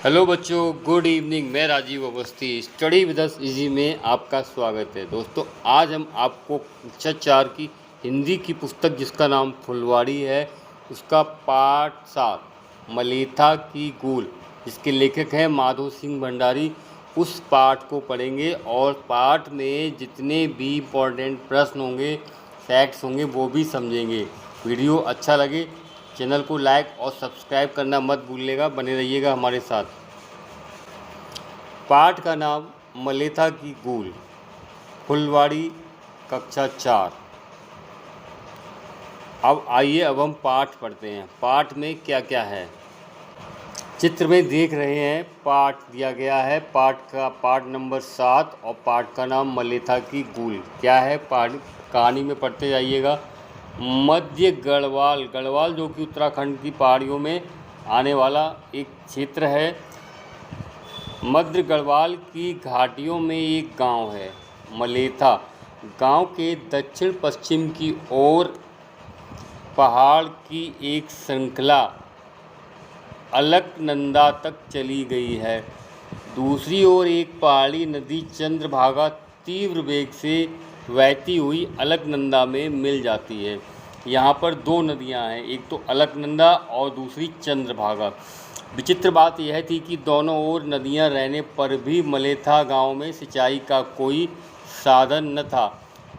Hello बच्चों, good evening. मैं Rajeev Awasthi study with us easy में आपका स्वागत है। दोस्तों, आज हम आपको कक्षा 4 की हिंदी की पुस्तक जिसका नाम फुलवाड़ी है, उसका पाठ 7 मलेथा की गूल, जिसके लेखक हैं माधो सिंह भंडारी, उस पाठ को पढ़ेंगे। और पाठ में जितने भी इम्पोर्टेंट प्रश्न होंगे, फैक्ट्स होंगे, वो भी समझेंगे। वीडियो अच्छा लगे चैनल को लाइक और सब्सक्राइब करना मत भूलिएगा। बने रहिएगा हमारे साथ। पाठ का नाम मलेथा की गूल, फुलवाड़ी, कक्षा 4। अब आइए, अब हम पाठ पढ़ते हैं। पाठ में क्या क्या है चित्र में देख रहे हैं। पाठ दिया गया है, पाठ नंबर 7 और पाठ का नाम मलेथा की गूल। क्या है पाठ, कहानी में पढ़ते जाइएगा। मध्य गढ़वाल, गढ़वाल जो कि उत्तराखंड की पहाड़ियों में आने वाला एक क्षेत्र है। मध्य गढ़वाल की घाटियों में एक गांव है मलेथा। गांव के दक्षिण पश्चिम की ओर पहाड़ की एक श्रृंखला अलकनंदा तक चली गई है। दूसरी ओर एक पहाड़ी नदी चंद्रभागा तीव्र वेग से बहती हुई अलकनंदा में मिल जाती है। यहाँ पर दो नदियाँ हैं, एक तो अलकनंदा और दूसरी चंद्रभागा। विचित्र बात यह थी कि दोनों ओर नदियाँ रहने पर भी मलेथा गांव में सिंचाई का कोई साधन न था,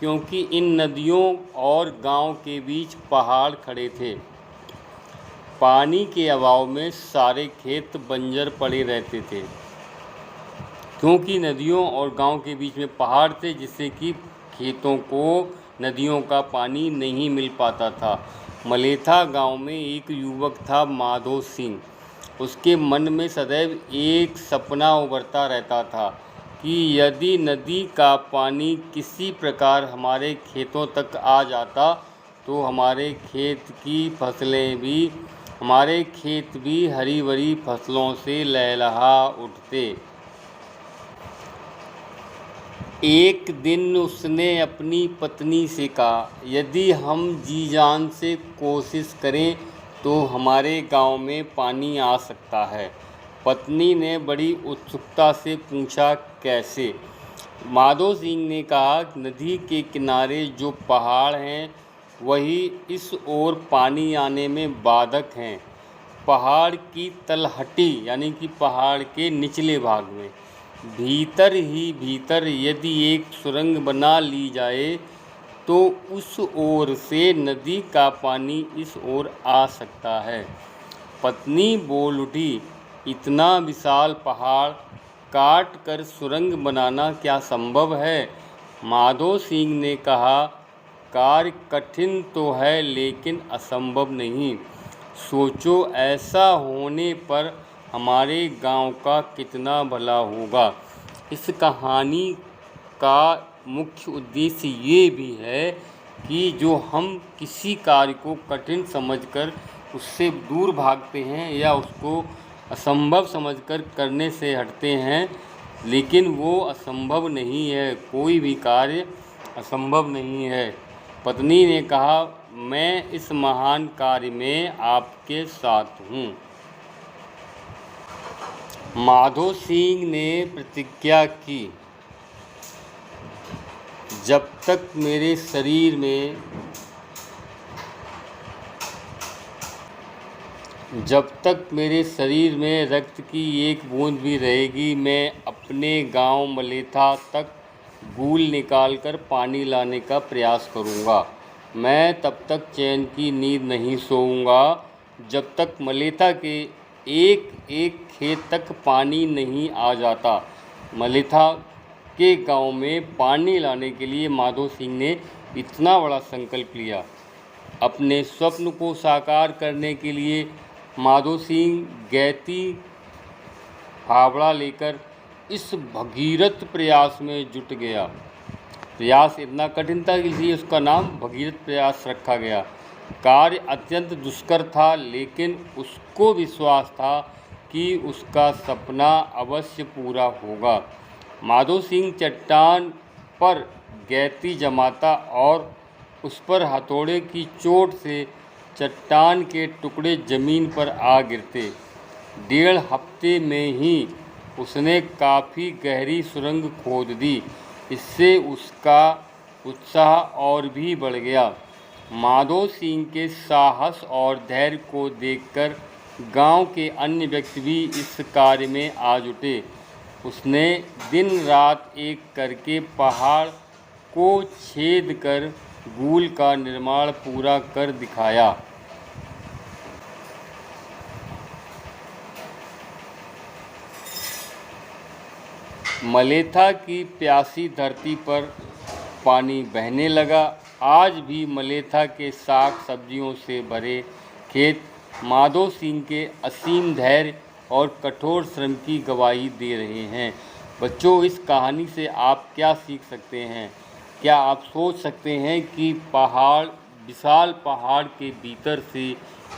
क्योंकि इन नदियों और गांव के बीच पहाड़ खड़े थे। पानी के अभाव में सारे खेत बंजर पड़े रहते थे, क्योंकि नदियों और गांव के बीच में पहाड़ थे, जिससे कि खेतों को नदियों का पानी नहीं मिल पाता था। मलेथा गांव में एक युवक था, माधो सिंह। उसके मन में सदैव एक सपना उभरता रहता था कि यदि नदी का पानी किसी प्रकार हमारे खेतों तक आ जाता तो हमारे खेत भी हरी भरी फसलों से लहलहा उठते। एक दिन उसने अपनी पत्नी से कहा, यदि हम जी जान से कोशिश करें तो हमारे गांव में पानी आ सकता है। पत्नी ने बड़ी उत्सुकता से पूछा, कैसे? माधो सिंह ने कहा, नदी के किनारे जो पहाड़ हैं वही इस ओर पानी आने में बाधक हैं। पहाड़ की तलहटी यानी कि पहाड़ के निचले भाग में भीतर ही भीतर यदि एक सुरंग बना ली जाए तो उस ओर से नदी का पानी इस ओर आ सकता है। पत्नी बोल उठी, इतना विशाल पहाड़ काट कर सुरंग बनाना क्या संभव है? माधो सिंह ने कहा, कार्य कठिन तो है लेकिन असंभव नहीं। सोचो, ऐसा होने पर हमारे गांव का कितना भला होगा। इस कहानी का मुख्य उद्देश्य ये भी है कि जो हम किसी कार्य को कठिन समझकर उससे दूर भागते हैं या उसको असंभव समझकर करने से हटते हैं, लेकिन वो असंभव नहीं है। कोई भी कार्य असंभव नहीं है। पत्नी ने कहा, मैं इस महान कार्य में आपके साथ हूँ। माधो सिंह ने प्रतिज्ञा की, जब तक मेरे शरीर में रक्त की एक बूंद भी रहेगी, मैं अपने गांव मलेथा तक गूल निकालकर पानी लाने का प्रयास करूंगा। मैं तब तक चैन की नींद नहीं सोऊंगा जब तक मलेथा के एक एक खेत तक पानी नहीं आ जाता। मलेथा के गांव में पानी लाने के लिए माधो सिंह ने इतना बड़ा संकल्प लिया। अपने स्वप्न को साकार करने के लिए माधो सिंह गैती फावड़ा लेकर इस भगीरथ प्रयास में जुट गया। प्रयास इतना कठिन था इसलिए उसका नाम भगीरथ प्रयास रखा गया। कार्य अत्यंत दुष्कर था, लेकिन उसको विश्वास था कि उसका सपना अवश्य पूरा होगा। माधो सिंह चट्टान पर गैती जमाता और उस पर हथौड़े की चोट से चट्टान के टुकड़े जमीन पर आ गिरते। 1.5 हफ्ते में ही उसने काफ़ी गहरी सुरंग खोद दी। इससे उसका उत्साह और भी बढ़ गया। माधो सिंह के साहस और धैर्य को देखकर गांव के अन्य व्यक्ति भी इस कार्य में आ जुटे। उसने दिन रात एक करके पहाड़ को छेद कर गूल का निर्माण पूरा कर दिखाया। मलेथा की प्यासी धरती पर पानी बहने लगा। आज भी मलेथा के साग सब्जियों से भरे खेत माधो सिंह के असीम धैर्य और कठोर श्रम की गवाही दे रहे हैं। बच्चों, इस कहानी से आप क्या सीख सकते हैं? क्या आप सोच सकते हैं कि विशाल पहाड़ के भीतर से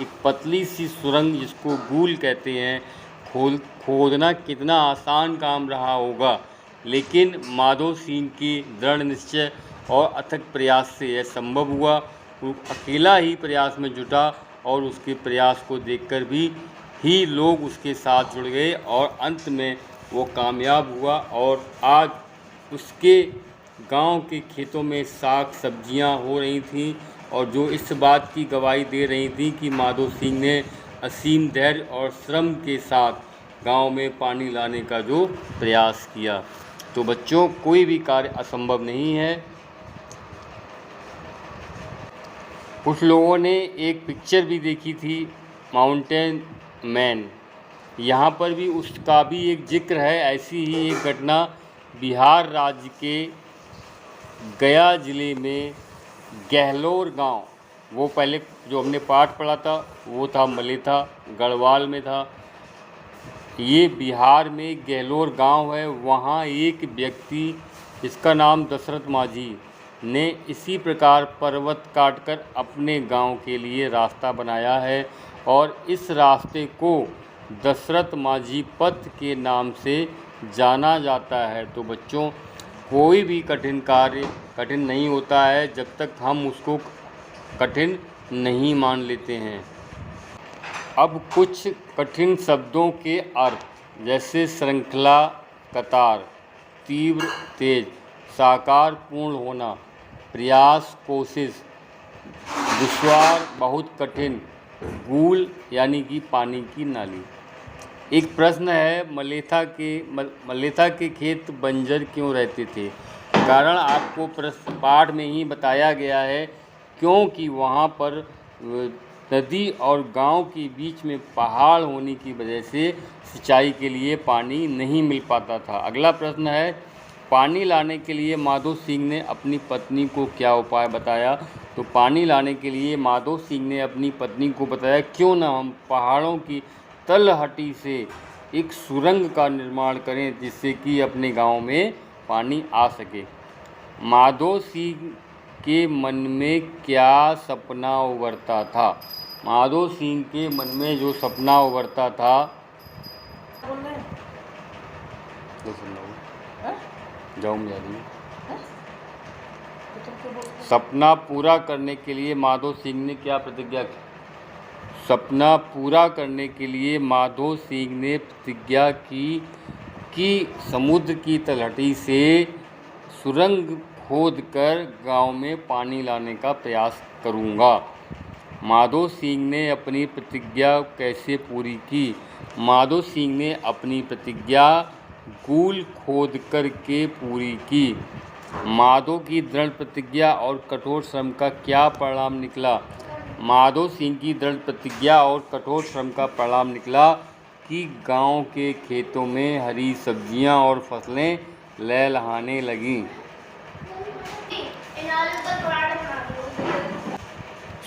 एक पतली सी सुरंग, जिसको गूल कहते हैं, खोदना कितना आसान काम रहा होगा। लेकिन माधो सिंह की दृढ़ निश्चय और अथक प्रयास से यह संभव हुआ। वो अकेला ही प्रयास में जुटा और उसके प्रयास को देखकर भी लोग उसके साथ जुड़ गए और अंत में वो कामयाब हुआ। और आज उसके गांव के खेतों में साग सब्जियां हो रही थीं और जो इस बात की गवाही दे रही थी कि माधो सिंह ने असीम धैर्य और श्रम के साथ गांव में पानी लाने का जो प्रयास किया। तो बच्चों, कोई भी कार्य असंभव नहीं है। कुछ लोगों ने एक पिक्चर भी देखी थी, माउंटेन मैन। यहाँ पर भी उसका भी एक जिक्र है। ऐसी ही एक घटना बिहार राज्य के गया ज़िले में गहलोर गांव, वो पहले जो हमने पाठ पढ़ा था वो था मलेथा गढ़वाल में था। ये बिहार में गहलोर गांव है। वहाँ एक व्यक्ति जिसका नाम दशरथ माझी ने इसी प्रकार पर्वत काटकर अपने गांव के लिए रास्ता बनाया है और इस रास्ते को दशरथ माझी पथ के नाम से जाना जाता है। तो बच्चों, कोई भी कठिन कार्य कठिन नहीं होता है जब तक हम उसको कठिन नहीं मान लेते हैं। अब कुछ कठिन शब्दों के अर्थ, जैसे श्रृंखला, कतार, तीव्र, तेज, साकार, पूर्ण होना, प्रयास, कोशिश, दुश्वार, बहुत कठिन, गूल यानी कि पानी की नाली। एक प्रश्न है, मलेथा के खेत बंजर क्यों रहते थे? कारण आपको पाठ में ही बताया गया है, क्योंकि वहाँ पर नदी और गांव के बीच में पहाड़ होने की वजह से सिंचाई के लिए पानी नहीं मिल पाता था। अगला प्रश्न है, पानी लाने के लिए माधो सिंह ने अपनी पत्नी को क्या उपाय बताया? तो पानी लाने के लिए माधो सिंह ने अपनी पत्नी को बताया, क्यों ना हम पहाड़ों की तलहटी से एक सुरंग का निर्माण करें जिससे कि अपने गांव में पानी आ सके। माधो सिंह के मन में क्या सपना उभरता था? माधो सिंह के मन में जो सपना उभरता था, सपना पूरा करने के लिए माधो सिंह ने क्या प्रतिज्ञा की? सपना पूरा करने के लिए माधो सिंह ने प्रतिज्ञा की कि समुद्र की तलहटी से सुरंग खोदकर गांव में पानी लाने का प्रयास करूंगा। माधो सिंह ने अपनी प्रतिज्ञा कैसे पूरी की? माधो सिंह ने अपनी प्रतिज्ञा गूल खोद कर के पूरी की। माधो की दृढ़ प्रतिज्ञा और कठोर श्रम का क्या परिणाम निकला? माधो सिंह की दृढ़ प्रतिज्ञा और कठोर श्रम का परिणाम निकला कि गांव के खेतों में हरी सब्जियां और फसलें लहलहाने लगीं।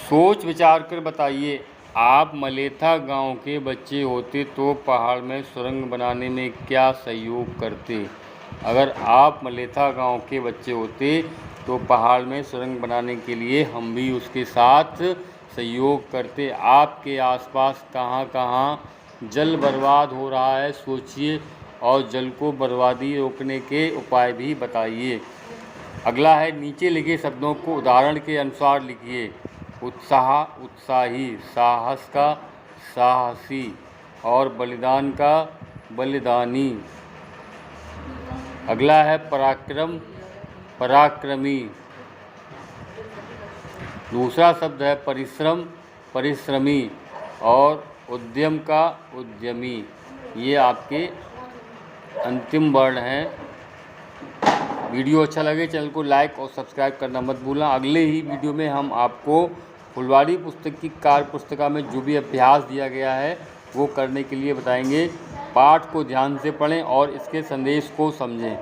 सोच विचार कर बताइए, आप मलेथा गांव के बच्चे होते तो पहाड़ में सुरंग बनाने में क्या सहयोग करते? अगर आप मलेथा गांव के बच्चे होते तो पहाड़ में सुरंग बनाने के लिए हम भी उसके साथ सहयोग करते। आपके आसपास कहाँ कहाँ जल बर्बाद हो रहा है सोचिए और जल को बर्बादी रोकने के उपाय भी बताइए। अगला है, नीचे लिखे शब्दों को उदाहरण के अनुसार लिखिए। उत्साह उत्साही, साहस का साहसी और बलिदान का बलिदानी। अगला है पराक्रम पराक्रमी। दूसरा शब्द है परिश्रम परिश्रमी और उद्यम का उद्यमी। ये आपके अंतिम वर्ण हैं। वीडियो अच्छा लगे चैनल को लाइक और सब्सक्राइब करना मत भूलना। अगले ही वीडियो में हम आपको फुलवारी पुस्तक की कार्य पुस्तिका में जो भी अभ्यास दिया गया है वो करने के लिए बताएंगे। पाठ को ध्यान से पढ़ें और इसके संदेश को समझें।